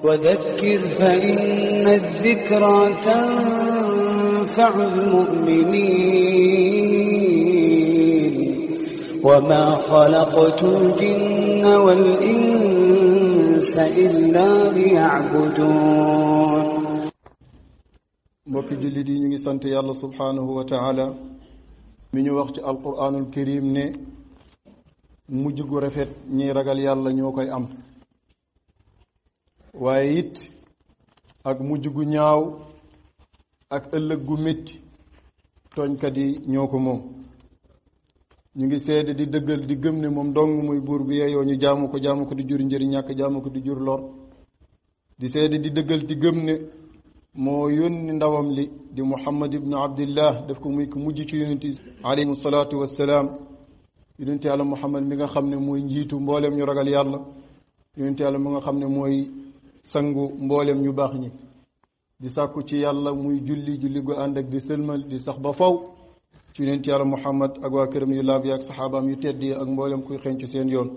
وذكر فإن الذكرى تنفع المؤمنين وما خلقت الجن والإنس إلا ليعبدون. mbokki jullit yi ñu ngi sant yàlla subhaanahu wa taala mi ñu wax ci alquraanul karim ne mujj gu rafet ñiy ragal yàlla ñoo koy am, waaye it ak mujj gu ñaaw ak ëllëg gu métti tooñkat yi ñoo ko moom. ñu ngi seede di dëggal di gëm ne moom dong muy buur bi yeeyoo ñu jaamu ko di jur njëriñ, ñàkk jaamu ko di jur lor. di seede di dëggal di gëm ne moo yónni ndawam li di Muhammad ibnu Abdillah def ko muy ko mujj ci yonent yi alayhi salaatu wassalaam. yonent yàlla Muhammad mi nga xam ne mooy njiitu mboolem ñu ragal yàlla, yonent yàlla mi nga xam ne mooy sangu mboolem ñu baax ñi. di sàkku ci yàlla muy julli gu ànd ak di sëlmal di sax ba faw ci yonent yàlla Muhammad ak waa këram yu laab yi ak saxaabaam yu tedd yi ak mboolem kuy xeeñ ci seen yoon.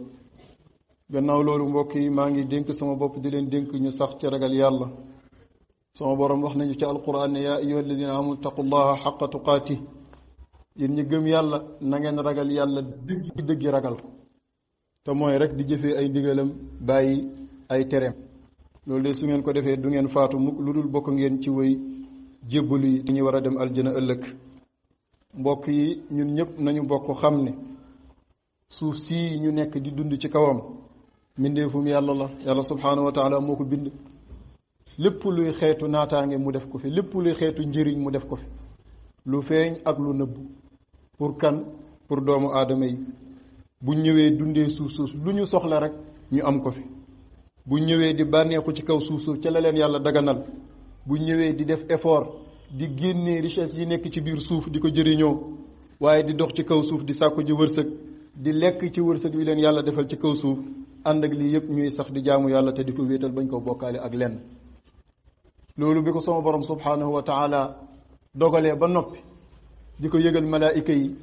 gannaaw loolu mbokk yi, maa ngi dénk sama bopp di leen dénk ñu sax ci ragal yàlla. sama borom wax nañu ci alquran ne yaa ayyuha alladina amanu taqullaha xaqa tuqaati, yéen ñi gëm yàlla na ngeen ragal yàlla dëggi ragal ko, te mooy rek di jëfee ay ndigalam bàyyi ay tereem. loolu de su ngeen ko defee du ngeen faatu mukk lu dul bokk ngeen ci way jébbalu yi te ñu war a dem aljana ëllëg. mbokk yi, ñun ñëpp nañu bokk xam ne suuf sii ñu nekk di dund ci kawam mbindeefum yàlla la. yàlla subhaanahu wa taala moo ko bind. lépp luy xeetu naataange mu def ko fi, lépp luy xeetu njëriñ mu def ko fi, lu feeñ ak lu nëbbu. pour kan? pour doomu aadama yi. bu ñëwee dundee suuf lu ñu soxla rek ñu am ko fi. bu ñëwee di bànneexu ci kaw suuf ca la leen yàlla daganal. bu ñëwee di def effort di génnee richesse yi nekk ci biir suuf di ko jëriñoo, waaye di dox ci kaw suuf di sàkku ji wërsëg, di lekk ci wërsëg wi leen yàlla defal ci kaw suuf. ànd ak lii yëpp ñuy sax di jaamu yàlla te di ko wéetal bañ ko bokkaale ak lenn. loolu bi ko sama borom subhaanahu wa taala dogalee ba noppi di ko yëgal malaayika yi,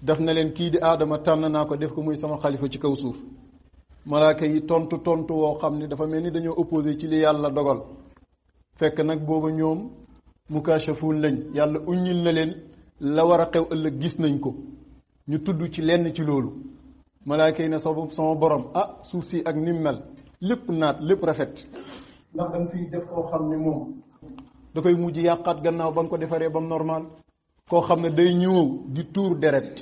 def na leen kii di aadama tànn naa ko def ko muy sama xalifa ci kaw suuf. malaayika yi tontu woo xam ne dafa mel ni dañoo opposé ci li yàlla dogal. fekk nag booba ñoom mukashafuun lañ, yàlla uññil na leen la war a xew ëllëg gis nañ ko. ñu tudd ci lenn ci loolu. malaayika yi ne sama borom, suuf si ak nim mel lépp naat lépp rafet, ndax danga fiy def koo xam ne moom da koy mujj yàqaat gannaaw ba nga ko defaree ba mu normal. koo xam ne day ñëw di tuur deret.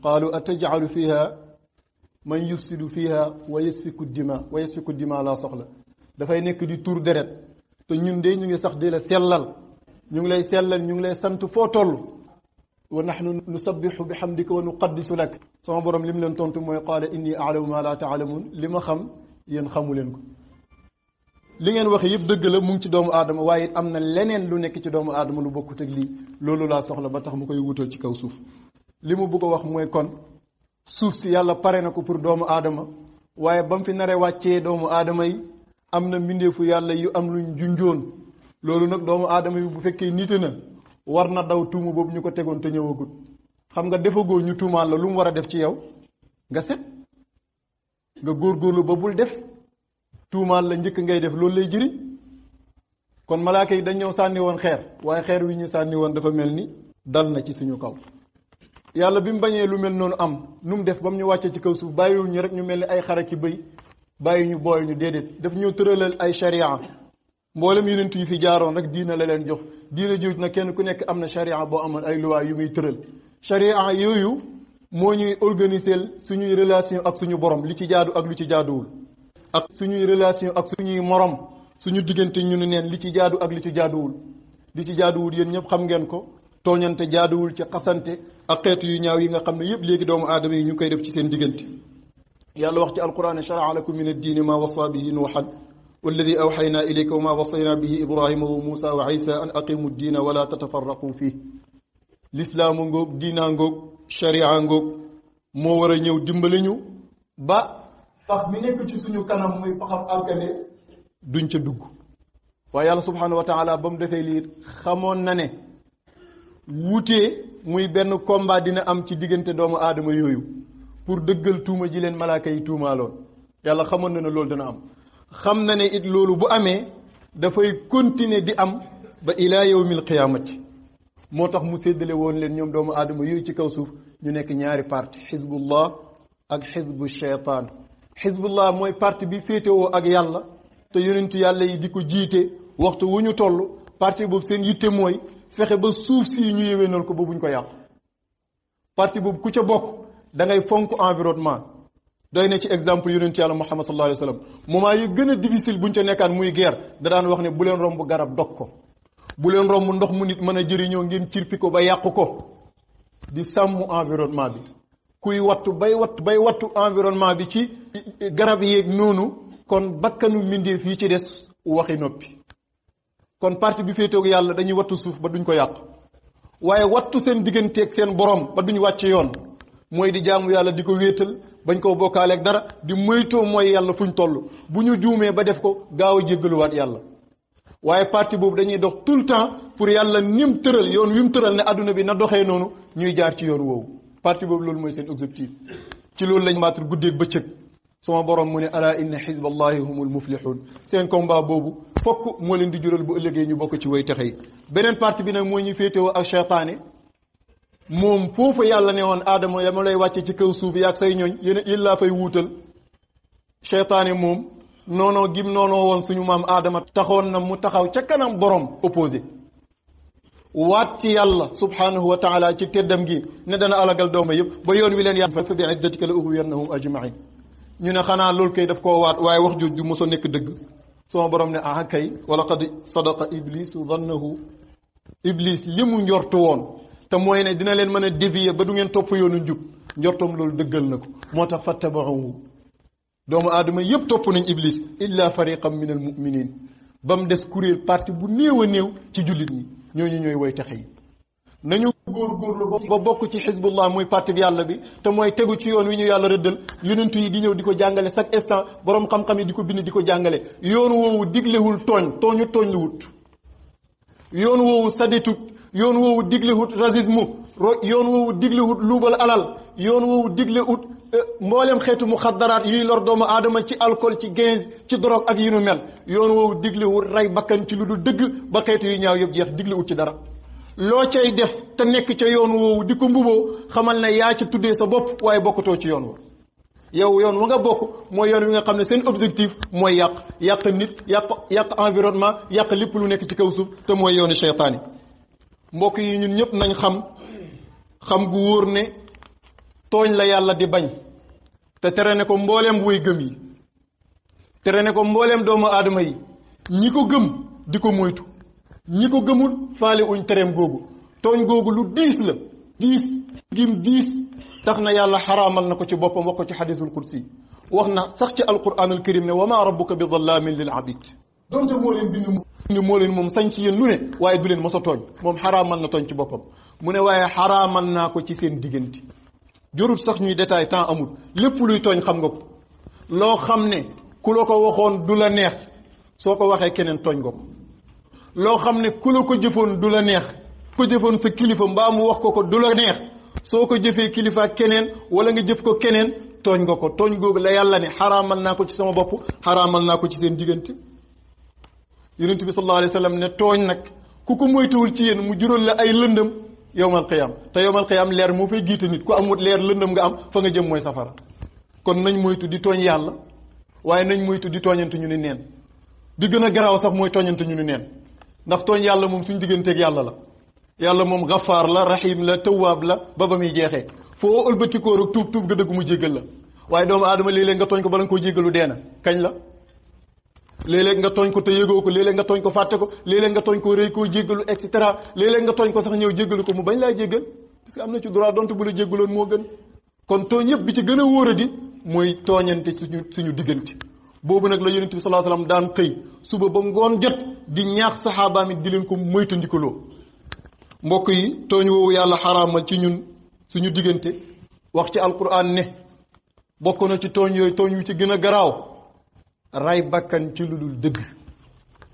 qaalu atajalu fiha man yufsidu fiha wa yasfiku dima laa soxla. dafay nekk di tuur deret, te ñun de ñu ngi sax di la sellal, ñu ngi lay sellal, ñu ngi lay sant foo toll. wa nahnu nusabbihu bihamdika wa nuqaddisu lak. sama borom li mu leen tontu mooy qaala inni a'lamu ma la ta'lamun, li ma xam yéen xamu leen ko. li ngeen wax yëpp dëgg la, mu ngi ci doomu aadama, waaye it am na leneen lu nekk ci doomu aadama lu bokkut ak lii. loolu laa soxla ba tax mu koy wutal ci kaw suuf. li mu bëgg a wax mooy kon suuf si yàlla pare na ko pour doomu aadama, waaye ba mu fi naree wàccee doomu aadama yi am na mbindeefu yàlla yu am luñ junjoon. loolu nag doomu aadama yi bu fekkee nite na war na daw tuuma boobu ñu ko tegoon te ñëwagut. xam nga defagoo ñu tuumaal la lu mu war a def ci yow nga set nga góorgóorlu ba bul def. tuumaal la njëkk ngay def loolu lay jëriñ. kon malaaka yi dañ ñëw sànni woon xeer, waaye xeer wi ñu sànni woon dafa mel ni dal na ci suñu kaw. yàlla bi mu bañee lu mel noonu am nu mu def ba mu ñu wàccee ci kaw suuf bàyyiwul ñu rek ñu mel ni ay xara ki bëy, bàyyi ñu booy ñu déedéet. daf ñoo tëralal ay sharia. mboolem yonent yi fi jaaroon rek diina la leen jox. diina jooju nag kenn ku nekk am na sharia boo amoon ay loi yu muy tëral. sharia yooyu moo ñuy organiser suñuy relation ak suñu borom, li ci jaadu ak lu ci jaaduwul. ak suñuy relation ak suñuy morom, suñu diggante ñu ne neen li ci jaadu ak li ci jaaduwul. li ci jaaduwul yéen ñëpp xam ngeen ko. tooñante jaaduwul ci xasante ak xeetu yu ñaaw yi nga xam ne yëpp léegi doomu aadama yi ñu koy def ci seen diggante. yàlla wax ci alquran shara'a lakum min ad-diini ma wasa bihi nuuhan walladi awxaynaa ilayka wa ma wasaynaa bihi ibrahima wa muusa wa isa an aqimu ad-diina wala tatafarraqu fii. lislaamu ngoog, diinaa ngoog, sharia ngoog moo war a ñëw dimbali ñu ba pax mi nekk ci suñu kanam muy paxam alkane duñ ca dugg. waaye yàlla subhanahu wa taala ba mu defee lii xamoon na ne wutee muy benn combat dina am ci diggante doomu aadama yooyu pour dëggal tuuma ji leen malaaka yi tuumaaloon. yàlla xamoon na ne loolu dana am. xam na ne it loolu bu amee dafay continuer di am ba ila yawmil qiyaamati moo tax mu séddale woon leen ñoom doomu aadama yooyu ci kaw suuf ñu nekk ñaari parti xizbullah ak xizbu shaytaan xizbullah mooy parti bi féetewoo ak yàlla te yonentu yàlla yi di ko jiite waxtu wu ñu toll parti boobu seen yitte mooy fexe ba suuf si ñu yéwénal ko ba buñ ko yàq parti boobu ku ca bokk da ngay fonk environnement doy na ci exemple yonentu yàlla Muhammad sallallahu alayhi wa sallam moment yu gën a difficile buñ ca nekkaan muy guerre da daan wax ne bu leen romb garab dog ko bu leen romb ndox mu nit mën a jëriñoo ngeen cirpi ko ba yàqu ko di sàmm environnement bi kuy wattu bay wattu environnement bi ci garab yeeg noonu kon bakkanu mbindeef yi ci des waxi noppi kon parti bi féeteeg yàlla dañuy wattu suuf ba duñ ko yàq waaye wattu seen digganteeg seen borom ba duñ wàcc yoon mooy di jaamu yàlla di ko wéetal bañ koo bokkaaleeg dara di moytoo mooy yàlla fuñ toll bu ñu juumee ba def ko gaaw a jéggaluwaat yàlla waaye parti boobu dañuy dox tout le temps pour yàlla nim tëral yoon wi mu tëral ne adduna bi na doxee noonu ñuy jaar ci yoon woowu parti boobu loolu mooy seen objectif ci loolu lañ maatre guddeeg bëccëg sama borom mu ne ala inna xizballahi humul muflihun seen combat boobu fokk moo leen di jural bu ëllëgee ñu bokk ci way texe yi beneen parti bi nag mooy ñu féetewoo ak cheytaane moom foofu yàlla ne woon aadama ya ma lay wàcce ci kaw suuf yaag say ñooñ yéen laa fay wuutal cheytaane moom noonoo gim noonoo woon suñu maam aadama taxoon na mu taxaw ca kanam borom opposé waat ci yàlla subhanahu wa taala ci teddam gi ne dana alagal dooma yëpp ba yoon wi leen yàlla fa bi iddatika la ughwiyannahum ajmain ñu ne xanaa loolu kay daf koo waat waaye wax jooju mosoo nekk dëgg sama borom ne ah kay wala qad sadaqa iblisu dhannahu iblis li mu njortu woon te mooy ne dina leen mën a dévier ba du ngeen topp yoonu njub njortoom loolu dëggal na ko moo tax fattaba'uhu doomu aadama yëpp topp nañ iblis illa fariqan min al muminin ba mu des kuréel parti bu néew a néew ci jullit ñi ñooñu ñooy woy texe yi nañu góorgóorlu ba bokk ci xizbullah muy parti bi yàlla bi te mooy tegu ci yoon wi ñu yàlla rëddal yonentu yi di ñëw di ko jàngale chaque instant borom xam-xam yi di ko bind di ko jàngale yoon woowu diglewul tooñ lu wut yoon woowu saditut yoon woowu diglewut racisme yoon woowu diglewut luubal alal yoon woowu diglewut mboolem xeetu muxaddaraat yuy lor doomu aadama ci alcool ci gaz ci drogue ak yu nu mel yoon woowu diglewut rey bakkan ci lu dul dëgg ba xeetu yu ñaaw yëpp jeex diglewut ci dara loo cay def te nekk ca yoon woowu di ko mbuboo xamal ne yaa ca tuddee sa bopp waaye bokkatoo ci yoon wa yow yoon wa nga bokk mooy yoon wi nga xam ne seen objectif mooy yàq nit yàq environnement yàq lépp lu nekk ci kaw suuf te mooy yoonu cheytaani mbokk yi ñun ñëpp nañ xam gu wóor ne tooñ la yàlla di bañ te tere ne ko mbooleem woy gëm yi tere ne ko mbooleem doomu aadama yi ñi ko gëm di ko moytu ñi ko gëmul faale uñ tereem googu tooñ googu lu diis la diis tax na yàlla xaraamal na ko ci boppam wax ko ci xadisul qudsi wax na sax ci alquranul karim ne wa ma rabbuka bi dhallamin lil abid donte moo leen bind moo leen moom sañ ci yéen lu ne waaye du leen mos a tooñ moom xaraamal na tooñ ci boppam mu ne waaye xaraamal naa ko ci seen diggante jorut sax ñuy détail temps amul lépp luy tooñ xam nga ko loo xam ne ku la ko waxoon du la neex soo ko waxee keneen tooñ nga ko loo xam ne ku la ko jëfoon du la neex ko jëfoon sa kilifa mbaa mu wax ko du la neex soo ko jëfee kilifa keneen wala nga jëf ko keneen tooñ nga ko tooñ googu la yàlla ne xaraamal naa ko ci sama bopp xaraamal naa ko ci seen diggante yonent bi sallallahu alayhi wa sallam ne tooñ nag ku ko moytuwul ci yéen mu jural la ay lëndëm yowmal qiyam te yowmal qiyam leer moo fay giite nit ku amut leer lëndëm nga am fa nga jëm mooy safara kon nañ moytu di tooñ yàlla waaye nañ moytu di tooñante ñu ni neen bi gën a garaaw sax mooy tooñante ñu ni neen ndax tooñ yàlla moom suñ digganteeg yàlla la yàlla moom gafaar la rahim la tawaab la ba muy jeexee foo ëlbatikoo rek tuub nga dëgg mu jéggal la waaye doomu aadama léeg-léeg nga tooñ ko bala nga koo jéggalu dee na kañ la léeg-léeg nga tooñ ko te yëgoo ko léeg-léeg nga tooñ ko fàtte ko léeg-léeg nga tooñ ko rëy koo jéggalu et cetera léeg-léeg nga tooñ ko sax ñëw jéggalu ko mu bañ laa jéggal parce que am na ci droit donte bu la jéggaloon moo gën kon tooñ yëpp bi ci gën a wóor a di mooy tooñante suñu diggante boobu nag la yonent bi sallallahu alayhi wasallam daan xëy suba ba ngoon jot di ñaax saxaabaam it di leen ko moytandikuloo mbokk yi tooñ woowu yàlla xaraamal ci ñun suñu diggante wax ci alquran ne bokk na ci tooñ yooyu tooñ yu ci gën a garaaw ray bakkan ci lu dul dëgg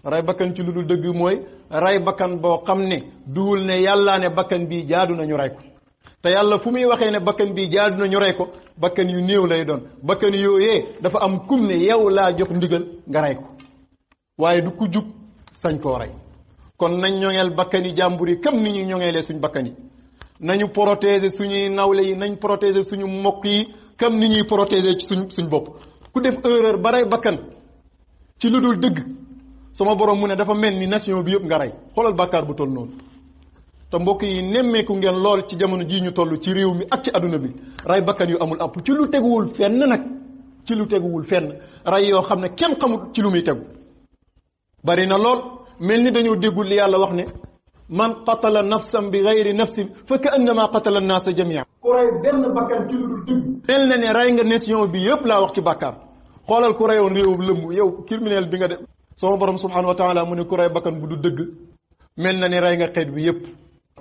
ray bakkan ci lu dul dëgg mooy ray bakkan boo xam ne duwul ne yàllaa ne bakkan bii jaadu nañu ray ko te yàlla fu muy waxee ne bakkan bii jaadu na ñu rey ko bakkan yu néew lay doon bakkan yooyee dafa am kum ne yow laa jox ndigal nga rey ko waaye du ku jug sañ koo rey kon nañ ñoŋeel bakkan yi jàmbur yi comme ni ñuy ñoŋeelee suñ bakkan yi nañu protéger suñuy nawle yi nañ protéger suñu mbokk yi comme ni ñuy protéger ci suñ bopp ku def erreur ba rey bakkan ci lu dul dëgg sama borom mu ne dafa mel ni nation bi yëpp nga rey xoolal bàkkaar bu toll noonu te mbokk yi nemmeeku ngeen lool ci jamono jii ñu toll ci réew mi ak ci adduna bi rey bakkan yu amul app ci lu teguwul fenn nag ci lu teguwul fenn rey yoo xam ne kenn xamul ci lu muy tegu bari na lool mel ni dañoo déggul li yàlla wax ne man qatala nafsan bi gayri nafsin fa ka annama qatala annaasa jamia ku rey benn bakkan ci lu dul dëgg mel na ne rey nga nation bi yëpp laa wax ci bàkkaar xoolal ku reyoon réewum lëmm yow criminel bi nga def sama borom subhanahu wa taala mu ne ku rey bakkan bu du dëgg mel na ne rey nga xeet bi yëpp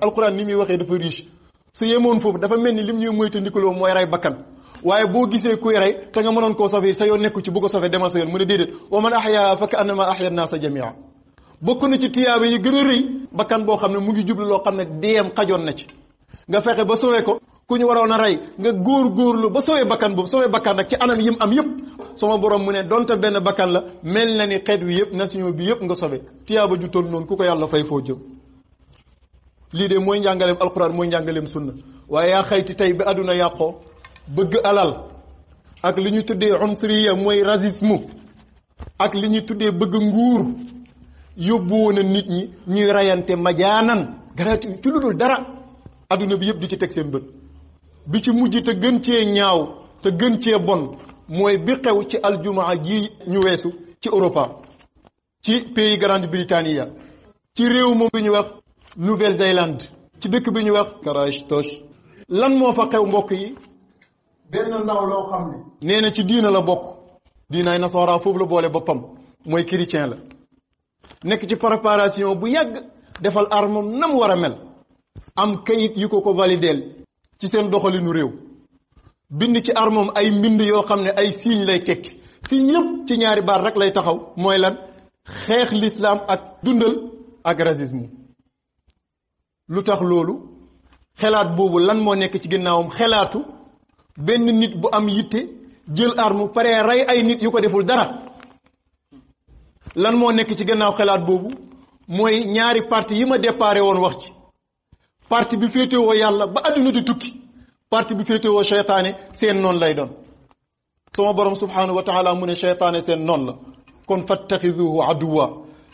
alquran ni muy waxee dafa riche su yemoon foofu dafa mel ni lim ñuy moytandikuloo mooy rey bakkan waaye boo gisee kuy rey te nga mënoon koo safee sa yoon nekku ci bu ko safee demal sa yoon mu ne déedéet wa man ahyaa fa ka annama ahya naasa jamia bokk na ci tiyaaba yi gën a rëy bakkan boo xam ne mu ngi jublu loo xam ne deem xajoon na ci nga fexe ba sowee ko ku ñu waroon a rey nga góor-góorlu ba sowee bakkan boobu sowee bakkan nag ci anam yim am yëpp sama borom mu ne donte benn bakkan la mel na ni xeet wi yëpp nation bi yëpp nga sobe tiyaaba ju toll noonu ku ko yàlla fay foo jëm lii de mooy njàngaleem alquran mooy njàngaleem sunna waaye yaa xayti tey bi àdduna yàqoo bëgg alal ak li ñuy tuddee unsuriya mooy racisme ak li ñuy tuddee bëgg nguur yóbbu woon na nit ñi ñuy rayante majaanan gratuit ci lu dul dara adduna bi yëpp di ci teg seen bët bi ci mujj te gën cee ñaaw te gën cee bon mooy bi xew ci aljumaa ji ñu weesu ci Europa ci pays Grande-Bretagne ci réew moom bi ñu wax Nouvelle-Zélande ci dëkk bi ñu wax Christchurch lan moo fa xew mbokk yi benn ndaw loo xam ne nee na ci diina la bokk diinaay nasara foofu la boole boppam mooy chrétien la nekk ci préparation bu yàgg defal armam na mu war a mel am kayit yu ko valideel ci seen doxalinu réew bind ci armam ay mbind yoo xam ne ay signe lay tekki signe yëpp ci ñaari baat rek lay taxaw mooy lan xeex l'islam ak dundal ak racisme lu tax loolu xelaat boobu lan moo nekk ci ginnaawam xelaatu benn nit bu am yitte jël arme pare rey ay nit yu ko deful dara lan moo nekk ci gannaaw xelaat boobu mooy ñaari parti yi ma déparé woon wax ci parti bi féetewoo yàlla ba àdduna di tukki parti bi féetewoo seytaane seen noonu lay doon sama borom subhanahu wa taala mu ne seytaane seen noonu la kon fattaxiduhu aduwa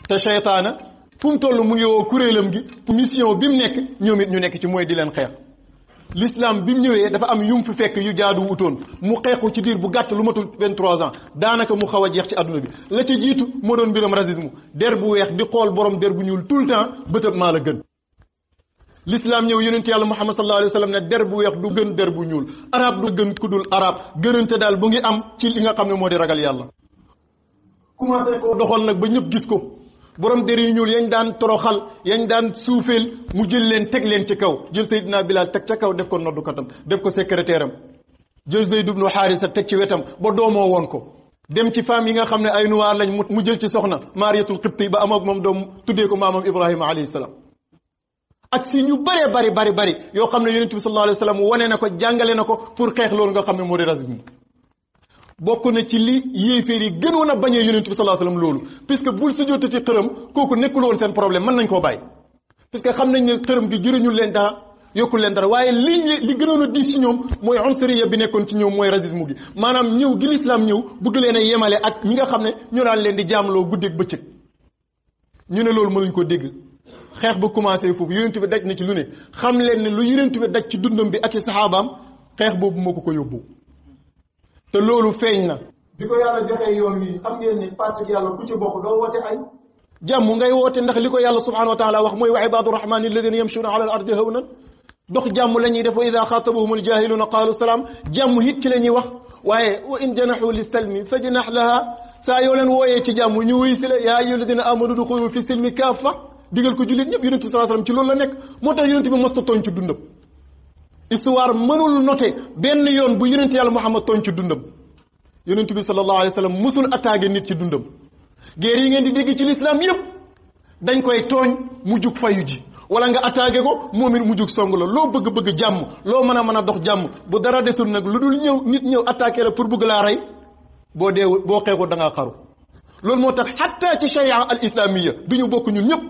te seytaana fu mu toll mu ngi woo kuréelam gi mission bi mu nekk ñoom it ñu nekk ci mooy di leen xeex l'islam bi mu ñëwee dafa am yum fi fekk yu jaadu wutoon mu xeexu ci diir bu gàtt lu matul 23 ans daanaka mu xaw a jeex ci àdduna bi la ca jiitu moo doon mbiram racisme der bu weex di xool borom der bu ñuul tout le temps bëtëb maa la gën l'islam ñëw yonent yàlla Muhammad sallallahu alayhi wa sallam ne der bu weex du gën der bu ñuul arab du gën ku dul arab gënante daal bu ngi am ci li nga xam ne moo di ragal yàlla commencé ko doxal nag ba ñëpp gis ko borom der yu ñuul yañ daan toroxal yañ daan suufeel mu jël leen teg leen ci kaw jël Seydina Bilal teg ca kaw def ko noddukatam def ko secrétaire am jël Zayd ibnu Haarisa teg ci wetam ba doomoo woon ko dem ci femme yi nga xam ne ay nuwaar lañ mu jël ci soxna Mariyatul Qibti ba am ak moom doom tuddee ko maamam Ibrahima alayhi salaam ak si ñu bëree bari yoo xam ne yonent bi sallallahu alayhi wa sallam wane na ko jàngale na ko pour xeex loolu nga xam ne moo di racisme bokk na ci li yéeféer yi gënoon a bañee yonent bi sallallahu alayhi wa sallam loolu puisque bul sujjóote ci xërëm kooku nekkul woon seen problème mën nañ koo bàyyi puisque xam nañ ne xërëm gi jëriñul leen dara yokkul leen dara waaye li gënoon a diis ci ñoom mooy unsuriya bi nekkoon ci ñoom mooy racisme gi maanaam ñëw gi l'islam ñëw bëgg leen a yemale ak ñi nga xam ne ñu daan leen di jaamloo guddeeg bëccëg ñu ne loolu mënuñ ko dégg xeex ba commencé foofu yonent bi daj na ci lu ne xam leen ne lu yonent bi daj ci dundam bi ak i saxaabaam xeex boobu moo ko yóbbu te loolu feeñ na bi ko yàlla joxee yoon wi xam ngeen ni parti yàlla ku ci bokk doo woote ay jàmm ngay woote ndax li ko yàlla subhanahu wa taala wax mooy wa ibadu rahmani alladina yamshuna ala al ardi hawnan dox jàmm la ñuy def wa ida xaatabahum aljahiluna qaalu salaam jàmm it ci la ñuy wax waaye wa in janaxu li salmi fajnax laha saa yoo leen wooyee ci jàmm ñu wuy si la yaa ayyuha alladina amanu duxulu fi silmi kaafa digal ko jullit ñëpp yonent bi sallallahu alayhi wasallam ci loolu la nekk moo tax yonent bi mosta tooñ ci dundam histoire mënul noté benn yoon bu yonent yàlla Muhammad tooñ ci dundam yonent bi sallallahu alayhi wasallam musul attaqué nit ci dundam guerre yi ngeen di dégg ci l'islam yëpp dañ koy tooñ mu jug fayu ji wala nga attaqué ko moom it mu jug song la loo bëgg jàmm loo mën a dox jàmm bu dara desul nag lu dul nit ñëw attaqué la pour bëgg laa rey boo xeexoo da ngaa xaru. loolu moo tax xatta ci sharia al islamiya bi ñu bokk ñun ñëpp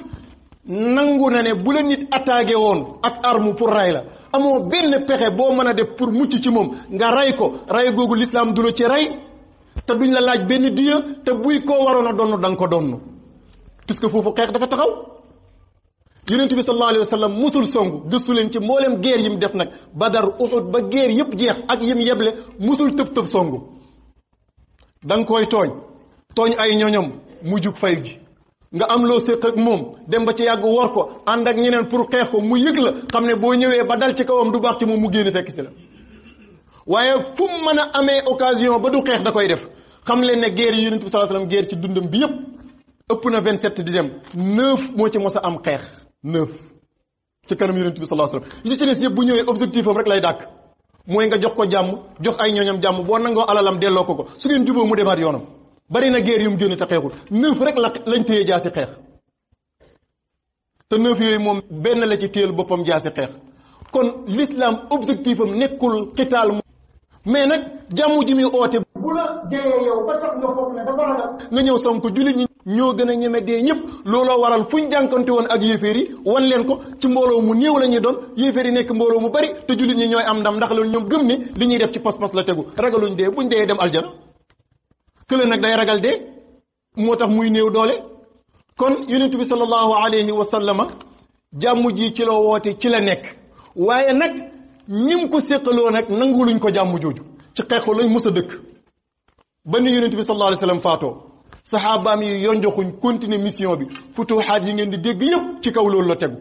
nangu na ne bu la nit attaqué woon ak arme pour rey la amoo benn pexe boo mën a def pour mucc ci moom nga rey ko rey googu l'islam du la ci rey te duñ la laaj benn diya te buy koo waroon a donn da nga ko donn puisque foofu xeex dafa taxaw. yonent bi sallallahu alayhi wa sallam musul song gëstu leen ci mboolem guerre yi mu def nag Badar Uhud ba guerre yëpp jeex ak yim yeble musul tëb song da nga koy tooñ ay ñoñom mu jug fay ji nga am loo séq ak moom dem ba ci yàgg wor ko ànd ak ñeneen pour xeex ko mu yëg la xam ne boo ñëwee ba dal ci kawam du baax ci moom mu génn fekk si la waaye fu mu mën a amee occasion ba du xeex da koy def xam leen ne guerre yi yonent bi sallallahu alayhi wasallam guerre ci dundam bi yëpp ëpp na 27 di dem 9 moo ci mos a am xeex 9 ci kanam yonent bi sallallahu alayhi wasallam li ci des yëpp bu ñëwee objectif am rek lay dàkk mooy nga jox ko jàmm jox ay ñooñam jàmm boo nangoo alalam delloo ko su ngeen juboo mu demaat yoonam bari na guerre yu mu génn te xeexul 9 rek lañ téye jaasi xeex te 9 yooyu moom benn la ci téyel boppam jaasi xeex kon l'islam objectif am nekkul xitaal mais nag jàmm ji muy oote bu la jeyee yow ba tax nga foog ne dafa ragal nga ñëw sonk jullit ñi ñoo gën a ñeme dee ñëpp looloo waral fuñ jànkante woon ak yéeféer yi wan leen ko ci mbooloo mu néew la ñuy doon yéeféer yi nekk mbooloo mu bari te jullit ñi ñooy am ndam ndax loolu ñoom gëm ni li ñuy def ci pas-pas la tegu ragaluñ dee buñ dee dem aljana kële nag day ragal dee moo tax muy néew doole kon yonent bi sallallahu alayhi wa sallama jàmm ji ci la woote ci la nekk waaye nag ñim ko séqaloo nag nanguluñ ko jàmm jooju ci xeexoo lañ mës a dëkk ba ni yonent bi sallallahu alayhi wa sallam faatoo saxaabaam yi yonjoxuñ continuer mission bi futuhaat yi ngeen di dégg yëpp ci kaw loolu la tegu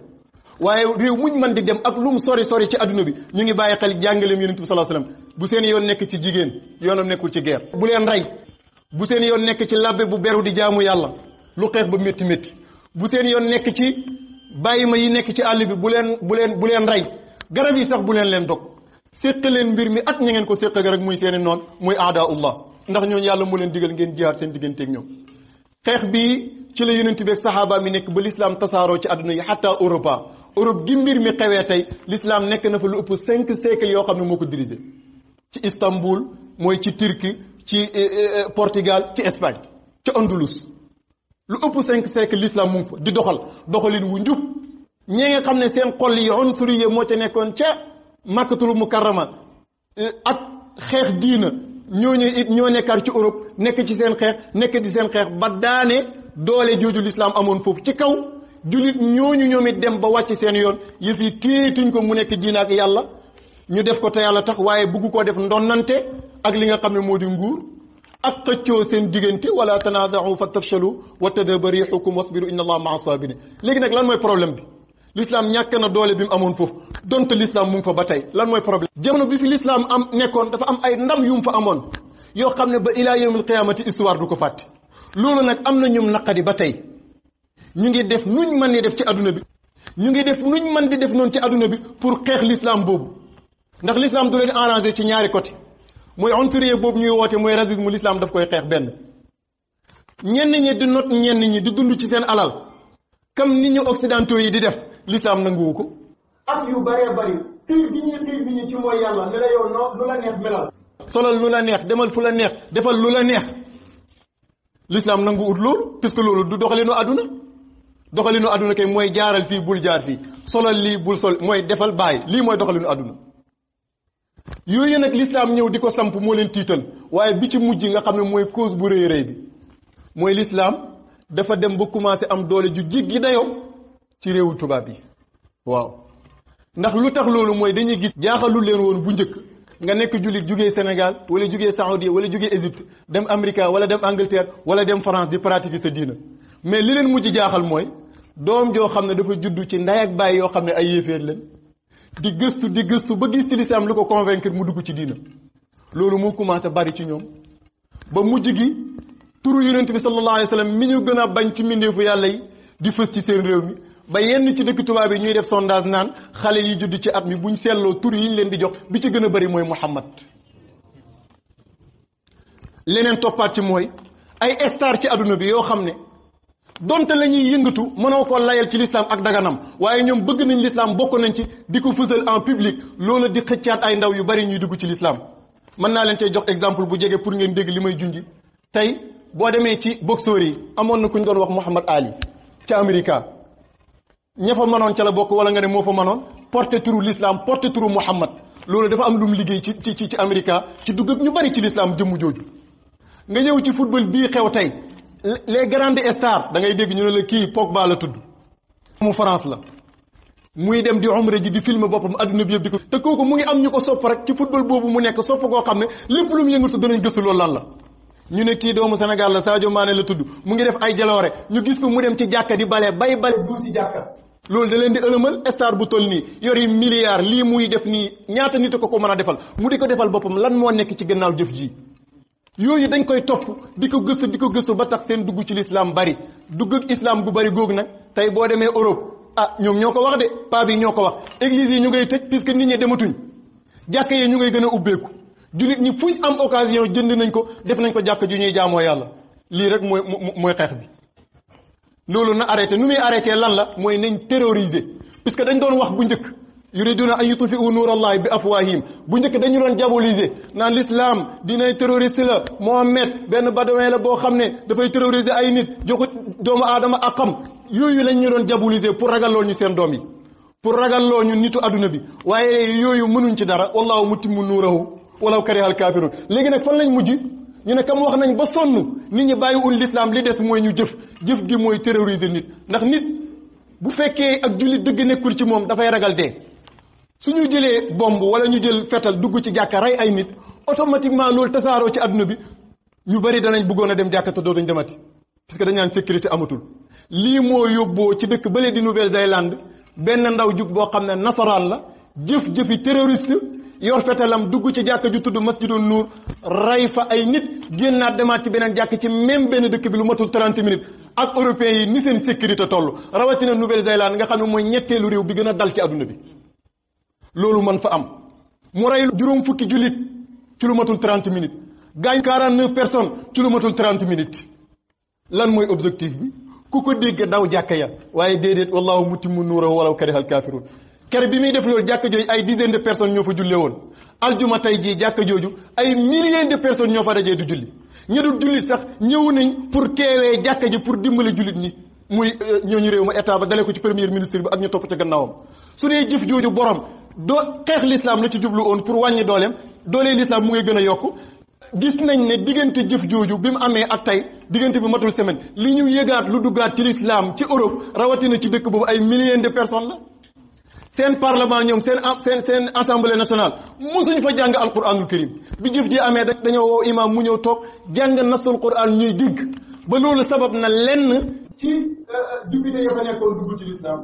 waaye réew muñ mën di dem ak lu mu sori ci adduna bi ñu ngi bàyyi xel jàngaleem yonent bi sallallahu alayhi wa sallam bu seen yoon nekk ci jigéen yoonam nekkul ci guerre bu leen rey bu seen yoon nekk ci labbe bu beru di jaamu yàlla lu xeex ba métti bu seen yoon nekk ci bàyyi ma yi nekk ci àll bi bu leen rey garab yi sax bu leen dog séq leen mbir mi ak ña ngeen ko séq rek muy seeni noon muy aadaullah ndax ñooñu yàlla mu leen digal ngeen jihaad seen digganteeg ñoom xeex bii ci la yonent bi ak saxaaba mi nekk ba l'islam tasaaroo ci àdduna yi xatta Europe gi mbir mi xewee tey l'islam nekk na fa lu ëpp 5 siècles yoo xam ne moo ko dirigé ci Istanbul mooy ci Turquie ci Portugal ci Espagne ci Andalus lu ëpp 5 siècles l'islam mu ngi fa di doxalin wu njub ñee nga xam ne seen xol yi unsuriye moo ca nekkoon ca Makkatul Mukarrama ak xeex diina ñooñu it ñoo nekkaat ci Europe nekk ci seen xeex nekk di seen xeex ba daane doole jooju l'islam amoon foofu ci kaw jullit ñooñu ñoom it dem ba wàcc seen yoon yëf yi téetuñ ko mu nekk diina ak yàlla ñu def ko te yàlla tax waaye bugg koo def ndonnante ak li nga xam ne moo di nguur ak xëccoo seen diggante wala tanaaza'u fa tafshalu wa tadhhaba riihukum wasbiru inna allaha ma'a saabiriin léegi nag lan mooy problème bi l'islam ñàkk na doole bi mu amoon foofu donte l'islam mu ngi fa ba tey lan mooy problème jamono bi fi l'islam am nekkoon dafa am ay ndam yu mu fa amoon yoo xam ne ba ilaa yawmil qiyaamati histoire du ko fàtte loolu nag am na ñum naqadi ba tey ñu ngi def nuñ mën di def ci adduna bi ñu ngi def nuñ mën di def noonu ci adduna bi pour xeex l'islam boobu ndax l'islam du leen arrangé ci ñaari côté mooy unsuriye boobu ñuy woote mooy racisme l'islam daf koy xeex benn ñenn ñi di not ñenn ñi di dund ci seen alal comme nit ñu occidentaux yi di def l'islam nanguwu ko ak yu bëree bëri xiir bi ñuy xiir nit ñi ci mooy yàlla ne la yow nu la neex melal solal lu la neex demal fu la neex defal lu la neex l'islam nanguwut loolu puisque loolu du doxalinu àdduna kay mooy jaaral fii bul jaar fii solal lii bul sol mooy defal bàyyi lii mooy doxalinu àdduna yooyu nag l'islam ñëw di ko samp moo leen tiital waaye bi ci mujj nga xam ne mooy cause bu rëy bi mooy l'islam dafa dem ba commencé am doole ju jéggi dayoo ci réewu tubaab yi waaw ndax lu tax loolu mooy dañuy gis jaaxalul leen woon bu njëkk nga nekk jullit jugee Sénégal wala jugee Saoudi wala jugee Égypte dem Amérique wala dem Angleterre wala dem France di pratiquer sa diina mais li leen mujj jaaxal mooy doom joo xam ne dafa juddu ci ndey ak baay yoo xam ne ay yéeféer leen di gëstu ba gis ci lislaam lu ko convaincre mu dugg ci diina loolu moo commencé bari ci ñoom ba mujj gi turu yonent bi sallallahu alayhi wa sallam mi ñu gën a bañ ci mbindeefu yàlla yi di fës ci seen réew mi ba yenn ci dëkk tubaab yi ñuy def sondage naan xale yi judd ci at mi buñ seetloo tur yi ñu leen di jox bi ci gën a bari mooy Muhammad leneen toppaat ci mooy ay star ci adduna bi yoo xam ne donte la ñuy yëngatu mënoo ko layal ci l'islam ak daganam waaye ñoom bëgg nañ l'islam bokk nañ ci di ko fësal en public loolu di xëccaat ay ndaw yu bari ñuy dugg ci l'islam mën naa leen cee jox exemple bu jege pour ngeen dégg li may junji tey boo demee ci boxeur yi amoon na ku ñu doon wax Muhammad Ali ca Amérique ña fa mënoon ca la bokk wala nga ne moo fa mënoon porte turu l'islam porte turu Muhammad loolu dafa am lu mu liggéey ci Amérique ci dugg ak ñu bari ci l'islam jëmm jooju nga ñëw ci football bii xew tey les grandes stars da ngay dégg ñu ne la kii Pogba la tudd mu France la muy dem di umra ji di filmer boppam adduna bi yëpp di ko te kooku mu ngi am ñu ko sopp rek ci football boobu mu nekk sopp koo xam ne lépp lu mu yëngatu danañ gëstu loolu lan la ñu ne kii doomu Sénégal la Sadio Mané la tudd mu ngi def ay jaloore ñu gis ko mu dem ci jàkka di bale du si jàkka loolu da leen di ëlëmal star bu toll nii yori milliard lii muy def nii ñaata nit ko mën a defal mu di ko defal boppam lan moo nekk ci gannaaw jëf ji yooyu dañ koy topp di ko gëstu ba tax seen dugg ci l'islam bari dugg ak islam gu bari googu nag tey boo demee Europe ñoom ñoo ko wax de paa bi ñoo ko wax église yi ñu ngay tëj puisque nit ñi dematuñ jàkka yi ñu ngay gën a ubbeeku jullit ñi fuñ am occasion jënd nañ ko def nañ ko jàkka ju ñuy jaamoo yàlla lii rek mooy xeex bi loolu na arrêté nu muy arrêté lan la mooy nañ terroriser puisque dañ doon wax bu njëkk yuriduna an yutfi'u nuurallahi bi afwahim bu njëkk dañu doon diaboliser naan l'islam dinay terroriste la Mohammed benn badawin la boo xam ne dafay terroriser ay nit joxu doomu aadama ak xam yooyu lañ ñu doon diaboliser pour ragalloo ñu seen doom yi pour ragalloo ñu nitu adduna bi waaye yooyu mënuñ ci dara wallahu mutimmu nuurahu walaw karihal kafirun léegi nag fan lañ mujj ñu ne kam wax nañ ba sonn nit ñi bàyyiwul l'islam li des mooy ñu jëf gi mooy terroriser nit ndax nit bu fekkee ak jullit dëgg nekkul ci moom dafay ragal dee suñu jëlee bomb wala ñu jël fetal dugg ci jàkka rey ay nit automatiquement loolu tasaaroo ci adduna bi ñu bari danañ bëggoon a dem jàkka te dootuñ demati parce que dañ naan sécurité amatul lii moo yóbboo ci dëkk bële di Nouvelle-Zélande benn ndaw jug boo xam ne nasaraan la jëfi terroriste yor fetalam dugg ci jàkka ju tudd Masjidun Nuur rey fa ay nit génnaat demaat ci beneen jàkk ci même benn dëkk bi lu matul 30 minutes ak européens yi ni seen sécurité toll rawatina Nouvelle-Zélande nga xam ne mooy ñetteelu réew bi gën a dal ci adduna bi loolu man fa am mu rey juróom fukki jullit ci lu matul 30 minutes gaañ 49 personnes ci lu matul 30 minutes lan mooy objectif bi ku ko dégg daw jàkka ya waaye déedéet wallahu mutimmu nuurahu walaw karihal kaafiruun kere bi muy def loolu jàkka jooju ay dizaine de personnes ñoo fa julle woon aljuma tey jii jàkka jooju ay milliers de personnes ñoo fa dajee du julli ñi dul jullit sax ñëw nañ pour teewee jàkka ji pour dimbale jullit ñi muy ñooñu réew ma état ba dale ko ci premier ministre bi ak ñu topp ca gannaawam su dee jëf jooju borom doo xeex l'islam la ci jublu woon pour wàññi dooleem l'islam mu ngay gën a yokk gis nañ ne diggante jëf jooju bi mu amee ak tey diggante bi matul semaine li ñu yëgaat lu duggaat ci l'islam ci Europe rawatina ci dëkk boobu ay milliers de personnes la seen parlement ñoom seen assemblée nationale mosuñu fa jàng alquranul karim bi jëf ji amee dañoo woo imam mu ñëw toog jàng nasul quran ñuy digg ba loolu sabab na lenn ci député ya fa nekkoon dugg ci l'islam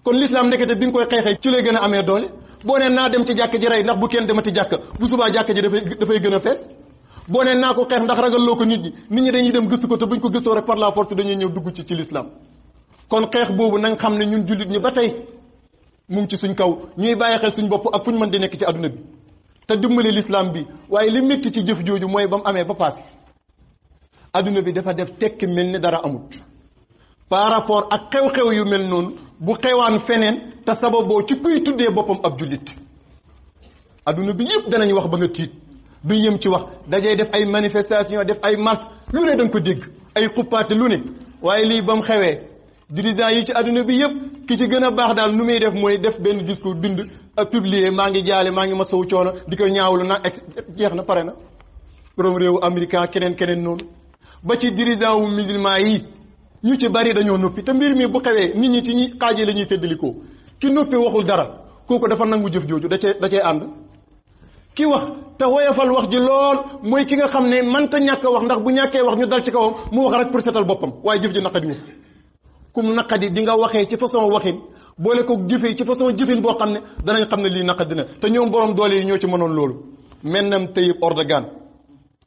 kon l'islam ndekete bi nga koy xeexee ci lay gën a amee doole boo nee naa dem ci jàkk ji rey ndax bu kenn demati jàkk bu subaa jàkk ji dafay gën a fees boo nee naa ko xeex ndax ragalloo ko nit ñi dañuy dem gëstu ko te buñ ko gëstoo rek par la force dañuy ñëw dugg ci l'islam kon xeex boobu nañ xam ne ñun jullit ñi ba tey mu ngi ci suñ kaw ñuy bàyyi xel suñ bopp ak fu ñu mën di nekk ci adduna bi te dimbali l'islam bi waaye li métti ci jëf jooju mooy ba mu amee ba passé adduna bi dafa def tekki mel ni dara amut par rapport ak xew-xew yu mel noonu bu xewaan feneen te sababoo ci kuy tuddee boppam ab jullit adduna bi yëpp danañ wax ba nga tiit duñ yem ci wax dajay def ay manifestation def ay marche lu ne da nga ko dégg ay xuppaate lu ne waaye lii ba mu xewee dirigeant yi ci adduna bi yëpp ki ci gën a baax daal nu muy def mooy def benn discours bind ak publier maa ngi jaale maa ngi masawu coono di ko ñaawlu na jeex na pare na borom réewu américain keneen noonu ba ci dirigeant wu musulman yi ñu ci bari dañoo noppi te mbir mi bu xewee nit ñi ci ñi xaajee la ñuy séddalikoo ki noppi waxul dara kooku dafa nangu jëf jooju da cee ànd ki wax te woyofal wax ji lool mooy ki nga xam ne mënta ñàkk wax ndax bu ñàkkee wax ñu dal ci kawam mu wax rek pour setal boppam waaye jëf ji naqadi wu kum naqadi di nga waxee ci façon waxin boole ko jëfee ci façon jëfin boo xam ne danañ xam ne lii naqadi na te ñoom borom doole yi ñoo ci mënoon loolu maintenant Tayyip Erdogan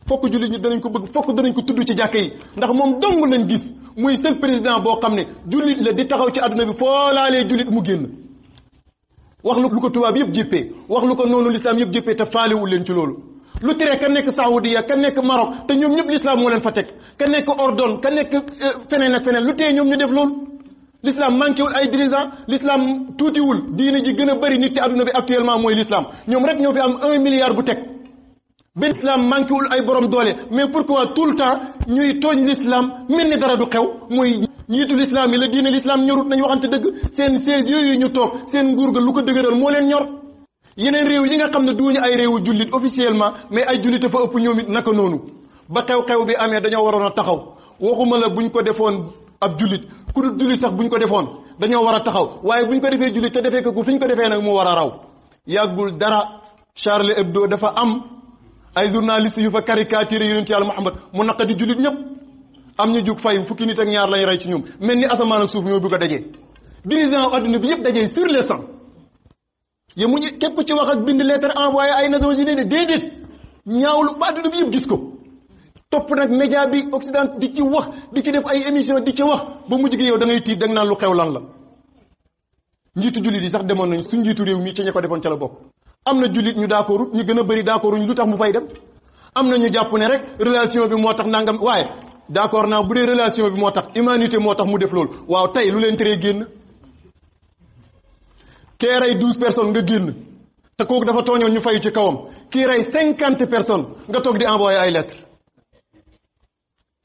fokk jullit ñi danañ ko bëgg fokk danañ ko tudd ci jàkka yi ndax moom dong lañ gis muy seul président boo xam ne jullit la di taxaw ci adduna bi foo laalee jullit mu génn wax lu ko tubaab yëpp jéppee wax lu ko noonu l'islam yëpp jéppee te faalewul leen ci loolu lu tere ka nekk Saoudia ka nekk Maroc te ñoom ñëpp l'islam moo leen fa teg ka nekk Ordon ka nekk feneen ak feneen lu tee ñoom ñu def loolu. l'islam manqué wul ay dirigeants l'islam tuutiwul diine ji gën a bëri nit ci àdduna bi actuellement mooy l'islam ñoom rek ñoo fi am 1 milliard bu teg benn islam manqué wul ay borom doole mais pourquoi tout le temps ñuy tooñ l'islam mel ni dara du xew mooy njiitu l'islam yi la diine l'islam ñorut nañu waxante dëgg seen siège yooyu ñu toog seen nguur ga lu ko dëgëral moo leen ñor. yeneen réew yi nga xam ne duñu ay réewu jullit officiellement mais ay jullit fa ëpp ñoom it naka noonu ba xew-xew bi amee dañoo waroon a taxaw waxuma la buñ ko defoon ab jullit ku dul jullit sax buñ ko defoon dañoo war a taxaw waaye buñ ko defee jullit te defee ko fi ñu ko defee nag mu war a raw. yàggul dara Charlie Hebdo dafa am ay journalistes yu fa caricaturé yonent Yàlla Muhammad mu naqadi jullit ñëpp am ñu jug fay fukki nit ak ñaar lañ rey ci ñoom mel ni asamaan ak suuf ñoo bëgg a dajee dirigeant adduna bi yëpp dajee sur le sang. yemuñu képp ci wax ak bind lettre envoyé ay Nations Unies de déedéet ñaawlu ba adduna bi yëpp gis ko topp nag média bi Occident di ci wax di ci def ay émission di ci wax ba mujj gi yow da ngay tiit da nga naan lu xew lan la. njiitu jullit yi sax demoon nañ su njiitu réew mi ci ña ko defoon ca la bokk am na jullit ñu d'accord ñu gën a bëri d'accord ñu lu tax mu fay dem am na ñu jàpp ne rek relation bi moo tax nangam waaye d'accord naa bu dee relation bi moo tax humanité moo tax mu def loolu waaw tey lu leen teree génn. kee rey 12 personnes nga génn te kooku dafa tooñoon ñu fayu ci kawam kii rey 50 personnes nga toog di envoyer ay lettres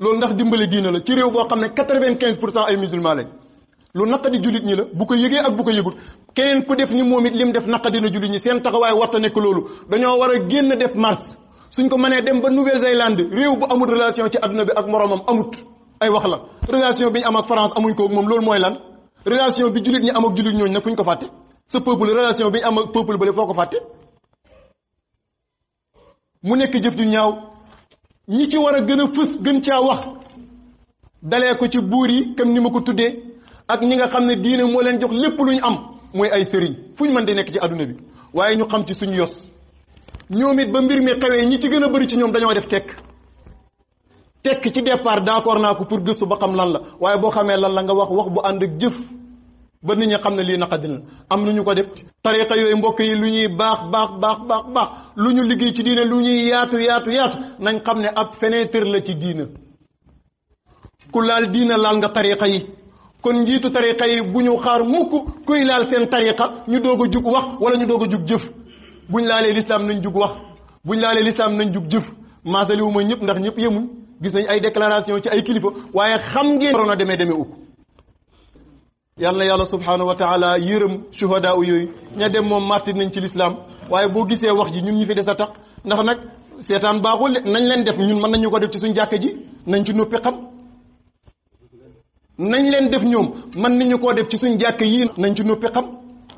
loolu ndax dimbali diina la ci réew boo xam ne 95% ay musulmans lañ lu naqadi jullit ñi la bu ko yëgee ak bu ko yëgut keneen ku def ni moom it lim def naqadi na jullit ñi seen taxawaay warta nekk loolu dañoo war a génn def marche suñ ko mënee dem ba Nouvelle-Zélande réew bu amul relation ci adduna bi ak moromam amut ay wax la relation bi ñu am ak France amuñ ko ak moom loolu mooy lan relation bi jullit ñi am ak jullit ñooñu nag fuñ ko fàtte. sa peuple relation bi ñu am ak peuple bële foo ko fàtte mu nekk jëf ju ñaaw ñi ci war a gën a fës gën caa wax dalee ko ci buur yi comme ni ma ko tuddee ak ñi nga xam ne diine moo leen jox lépp lu ñu am mooy ay sëriñ fu ñu mën di nekk ci àdduna bi waaye ñu xam ci suñu yos ñoom it ba mbir mi xewee ñi ci gën a bëri ci ñoom dañoo def tekk ci départ d'accord naa ko pour gëstu ba xam lan la waaye boo xamee lan la nga wax bu ànd ak jëf ba nit ñi xam ne lii naqadi na am na ñu ko def tariqa yooyu mbokk yi lu ñuy baax lu ñu liggéey ci diine lu ñuy yaatu nañ xam ne ab fenêtre la ci diina ku laal diina laal nga tariqa yi kon njiitu tariqa yi bu ñu xaar mukk kuy laal seen tariqa ñu doog a jug wax wala ñu doog a jug jëf buñ laalee lislaam nañ jug wax buñ laalee lislaam nañ jug jëf maasaliwuma ñëpp ndax ñëpp yemuñ gis nañ ay déclaration ci ay kilifa waaye xam ngeen waroon a demee ukk yàlla na yàlla subhanahu wa taala yërëm shuhadaa yooyu ña dem moom martir nañ ci lislaam waaye boo gisee wax ji ñun ñi fi des a tax ndax nag seetaan baaxul nañ leen def ñun mën nañu ko def ci suñ jàkka ji nañ ci noppi xam nañ leen def ñoom mën nañu koo def ci suñ jàkka yi nañ ci noppi xam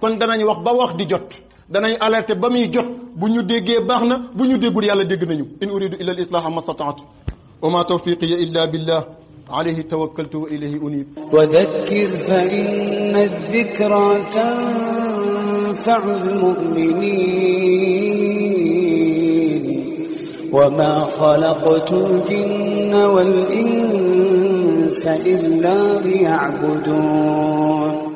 kon danañ wax ba wax di jot danañ alerter ba muy jot bu ñu déggee baax na bu ñu déggul yàlla dégg nañu in uridu illa al islaha ma stataatu wa ma tawfiqiya illa billah عليه توكلت وإليه أنيب وذكر فإن الذكرى تنفع المؤمنين وما خلقت الجن والإنس إلا ليعبدون